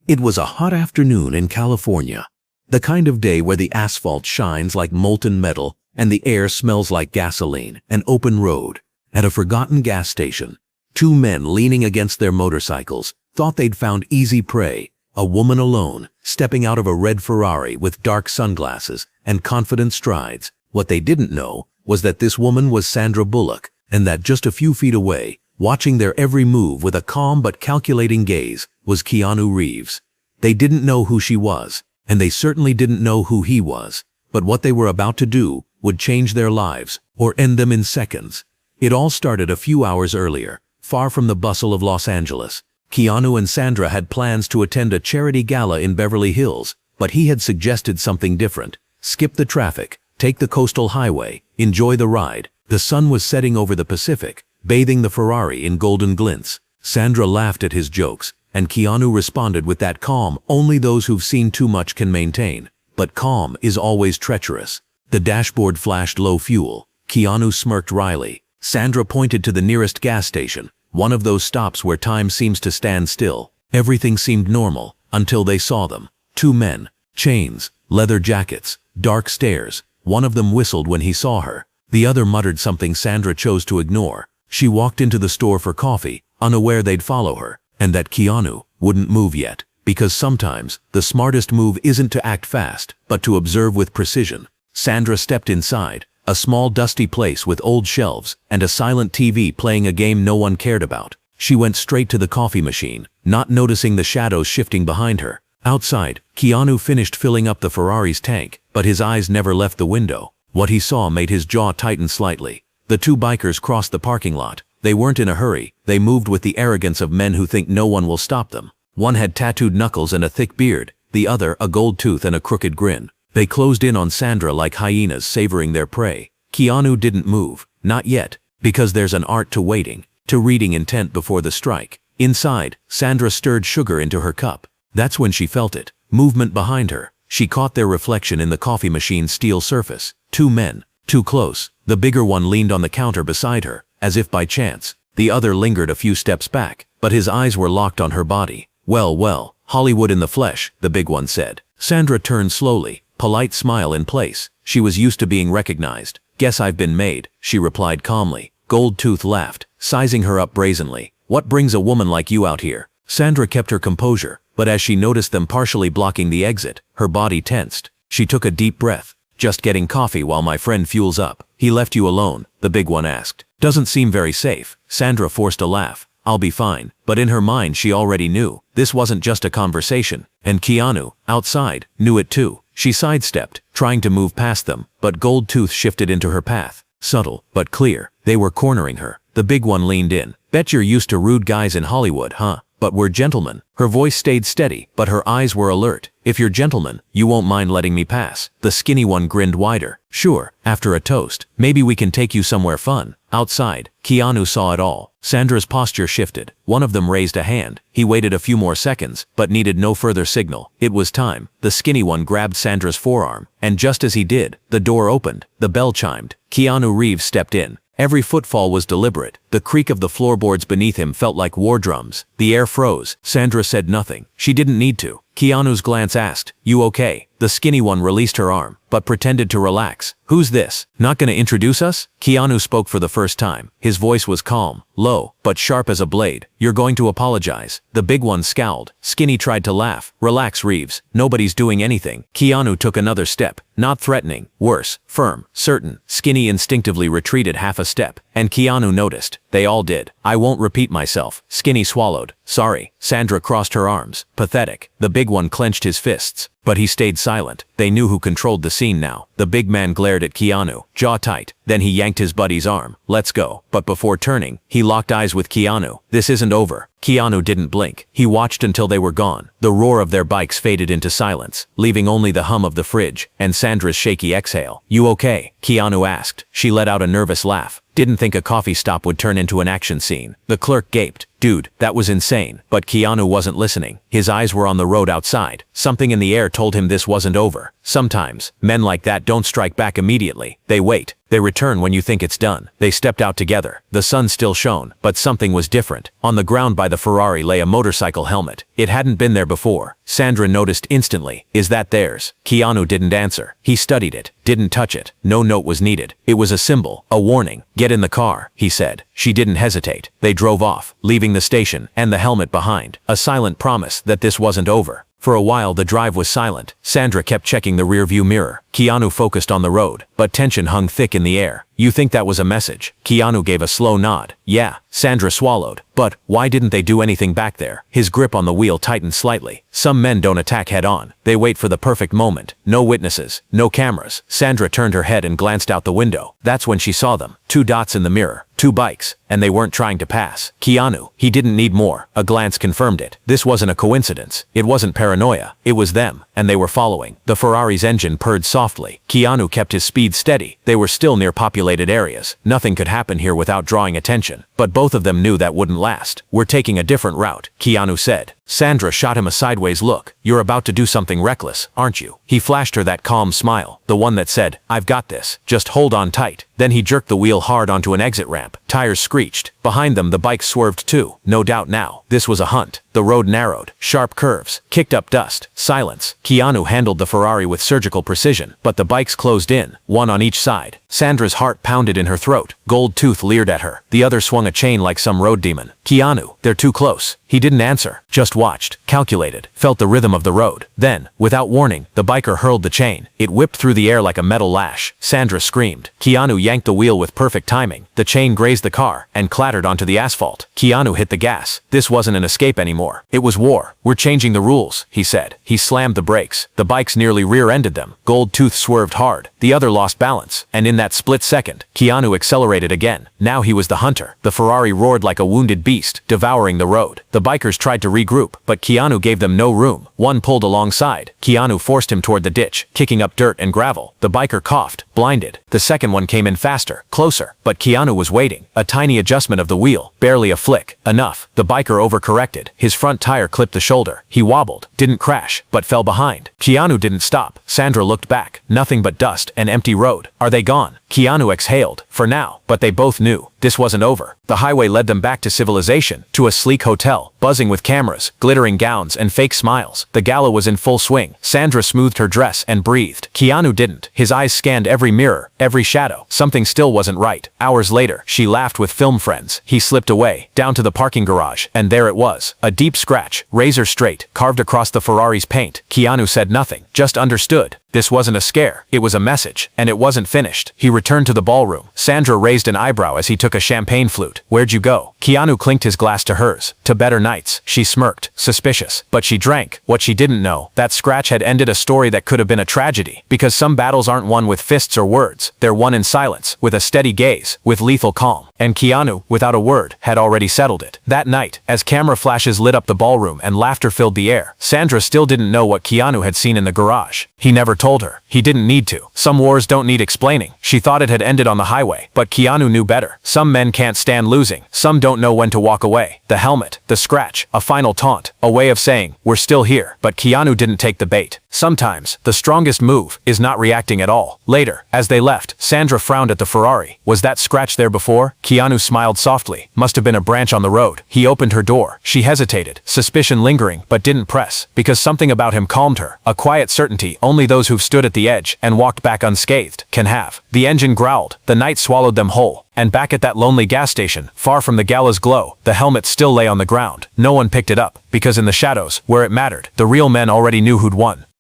It was a hot afternoon in California, the kind of day where the asphalt shines like molten metal and the air smells like gasoline. An open road. At a forgotten gas station, two men leaning against their motorcycles thought they'd found easy prey. A woman alone, stepping out of a red Ferrari with dark sunglasses and confident strides. What they didn't know was that this woman was Sandra Bullock, and that just a few feet away, watching their every move with a calm but calculating gaze, was Keanu Reeves. They didn't know who she was, and they certainly didn't know who he was, but what they were about to do would change their lives or end them in seconds. It all started a few hours earlier, far from the bustle of Los Angeles. Keanu and Sandra had plans to attend a charity gala in Beverly Hills, but he had suggested something different. Skip the traffic, take the coastal highway, enjoy the ride. The sun was setting over the Pacific, bathing the Ferrari in golden glints. Sandra laughed at his jokes, and Keanu responded with that calm only those who've seen too much can maintain. But calm is always treacherous. The dashboard flashed low fuel. Keanu smirked wryly. Sandra pointed to the nearest gas station, one of those stops where time seems to stand still. Everything seemed normal until they saw them. Two men, chains, leather jackets, dark stares. One of them whistled when he saw her. The other muttered something Sandra chose to ignore. She walked into the store for coffee, unaware they'd follow her, and that Keanu wouldn't move yet, because sometimes the smartest move isn't to act fast, but to observe with precision. Sandra stepped inside, a small dusty place with old shelves and a silent TV playing a game no one cared about. She went straight to the coffee machine, not noticing the shadows shifting behind her. Outside, Keanu finished filling up the Ferrari's tank, but his eyes never left the window. What he saw made his jaw tighten slightly. The two bikers crossed the parking lot. They weren't in a hurry. They moved with the arrogance of men who think no one will stop them. One had tattooed knuckles and a thick beard, the other a gold tooth and a crooked grin. They closed in on Sandra like hyenas savoring their prey. Keanu didn't move, not yet, because there's an art to waiting, to reading intent before the strike. Inside, Sandra stirred sugar into her cup. That's when she felt it. Movement behind her. She caught their reflection in the coffee machine's steel surface. Two men, too close. The bigger one leaned on the counter beside her, as if by chance. The other lingered a few steps back, but his eyes were locked on her body. Well, Hollywood in the flesh, the big one said. Sandra turned slowly, polite smile in place. She was used to being recognized. Guess I've been made, she replied calmly. Gold Tooth laughed, sizing her up brazenly. What brings a woman like you out here? Sandra kept her composure, but as she noticed them partially blocking the exit, her body tensed. She took a deep breath. Just getting coffee while my friend fuels up. He left you alone, the big one asked. Doesn't seem very safe. Sandra forced a laugh. I'll be fine. But in her mind she already knew. This wasn't just a conversation. And Keanu, outside, knew it too. She sidestepped, trying to move past them, but Gold Tooth shifted into her path. Subtle, but clear. They were cornering her. The big one leaned in. Bet you're used to rude guys in Hollywood, huh? But we're gentlemen. Her voice stayed steady, but her eyes were alert. If you're gentlemen, you won't mind letting me pass. The skinny one grinned wider. Sure, after a toast. Maybe we can take you somewhere fun. Outside, Keanu saw it all. Sandra's posture shifted. One of them raised a hand. He waited a few more seconds, but needed no further signal. It was time. The skinny one grabbed Sandra's forearm, and just as he did, the door opened. The bell chimed. Keanu Reeves stepped in. Every footfall was deliberate. The creak of the floorboards beneath him felt like war drums. The air froze. Sandra said nothing. She didn't need to. Keanu's glance asked, "You okay?" The skinny one released her arm, but pretended to relax. "Who's this? Not gonna introduce us?" Keanu spoke for the first time. His voice was calm, low, but sharp as a blade. "You're going to apologize." The big one scowled. Skinny tried to laugh. "Relax, Reeves. Nobody's doing anything." Keanu took another step. Not threatening. Worse. Firm. Certain. Skinny instinctively retreated half a step, and Keanu noticed. They all did. "I won't repeat myself." Skinny swallowed. "Sorry." Sandra crossed her arms. Pathetic. The big one clenched his fists. But he stayed silent. They knew who controlled the scene now. The big man glared at Keanu, jaw tight. Then he yanked his buddy's arm. "Let's go." But before turning, he locked eyes with Keanu. "This isn't over." Keanu didn't blink. He watched until they were gone. The roar of their bikes faded into silence, leaving only the hum of the fridge and Sandra's shaky exhale. "You okay?" Keanu asked. She let out a nervous laugh. Didn't think a coffee stop would turn into an action scene. The clerk gaped. Dude, that was insane. But Keanu wasn't listening. His eyes were on the road outside. Something in the air told him this wasn't over. Sometimes, men like that don't strike back immediately. They wait. They return when you think it's done. They stepped out together. The sun still shone, but something was different. On the ground by the Ferrari lay a motorcycle helmet. It hadn't been there before. Sandra noticed instantly. Is that theirs? Keanu didn't answer. He studied it, didn't touch it. No note was needed. It was a symbol, a warning. Get in the car, he said. She didn't hesitate. They drove off, leaving the station and the helmet behind. A silent promise that this wasn't over. For a while the drive was silent. Sandra kept checking the rearview mirror. Keanu focused on the road, but tension hung thick in the air. You think that was a message? Keanu gave a slow nod. Yeah, Sandra swallowed. But why didn't they do anything back there? His grip on the wheel tightened slightly. Some men don't attack head on. They wait for the perfect moment. No witnesses, no cameras. Sandra turned her head and glanced out the window. That's when she saw them. 2 dots in the mirror. 2 bikes. And they weren't trying to pass. Keanu, he didn't need more. A glance confirmed it. This wasn't a coincidence. It wasn't paranoia. It was them. And they were following. The Ferrari's engine purred softly. Keanu kept his speed steady. They were still near populated areas. Nothing could happen here without drawing attention. But both of them knew that wouldn't last. We're taking a different route, Keanu said. Sandra shot him a sideways look. You're about to do something reckless, aren't you? He flashed her that calm smile, the one that said, I've got this. Just hold on tight. Then he jerked the wheel hard onto an exit ramp. Tires screeched. Behind them the bike swerved too. No doubt now. This was a hunt. The road narrowed. Sharp curves. Kicked up dust. Silence. Keanu handled the Ferrari with surgical precision, but the bikes closed in, one on each side. Sandra's heart pounded in her throat. Gold Tooth leered at her. The other swung a chain like some road demon. Keanu, they're too close. He didn't answer, just watched, calculated, felt the rhythm of the road. Then, without warning, the biker hurled the chain. It whipped through the air like a metal lash. Sandra screamed. Keanu yanked the wheel with perfect timing. The chain grazed the car and clattered onto the asphalt. Keanu hit the gas. This wasn't an escape anymore. It was war. We're changing the rules, he said. He slammed the brakes. The bikes nearly rear-ended them. Gold Tooth swerved hard. The other lost balance. And in that split second, Keanu accelerated again. Now he was the hunter. The Ferrari roared like a wounded beast, devouring the road. The bikers tried to regroup, but Keanu gave them no room. One pulled alongside. Keanu forced him toward the ditch, kicking up dirt and gravel. The biker coughed, blinded. The second one came in faster, closer, but Keanu was waiting. A tiny adjustment of the wheel, barely a flick. Enough. The biker overcorrected. His front tire clipped the shoulder. He wobbled, didn't crash, but fell behind. Keanu didn't stop. Sandra looked back. Nothing but dust and empty road. Are they gone? Keanu exhaled. For now. But they both knew. This wasn't over. The highway led them back to civilization, to a sleek hotel, buzzing with cameras, glittering gowns, and fake smiles. The gala was in full swing. Sandra smoothed her dress and breathed. Keanu didn't. His eyes scanned every mirror, every shadow. Something still wasn't right. Hours later, she laughed with film friends. He slipped away, down to the parking garage, and there it was. A deep scratch, razor straight, carved across the Ferrari's paint. Keanu said nothing, just understood. This wasn't a scare. It was a message, and it wasn't finished. He returned to the ballroom. Sandra raised an eyebrow as he took a champagne flute. Where'd you go? Keanu clinked his glass to hers. To better nights. She smirked, suspicious. But she drank. What she didn't know, that scratch had ended a story that could have been a tragedy. Because some battles aren't won with fists or words. They're won in silence, with a steady gaze, with lethal calm. And Keanu, without a word, had already settled it. That night, as camera flashes lit up the ballroom and laughter filled the air, Sandra still didn't know what Keanu had seen in the garage. He never told her. He didn't need to. Some wars don't need explaining. She thought it had ended on the highway, but Keanu knew better. Some men can't stand losing. Some don't know when to walk away. The helmet, the scratch, a final taunt, a way of saying, we're still here. But Keanu didn't take the bait. Sometimes, the strongest move is not reacting at all. Later, as they left, Sandra frowned at the Ferrari. Was that scratch there before? Keanu smiled softly. Must have been a branch on the road. He opened her door. She hesitated, suspicion lingering, but didn't press, because something about him calmed her. A quiet certainty only those who've stood at the edge and walked back unscathed can have. The engine growled. The night swallowed them whole. And back at that lonely gas station, far from the gala's glow, the helmet still lay on the ground. No one picked it up, because in the shadows, where it mattered, the real men already knew who'd won.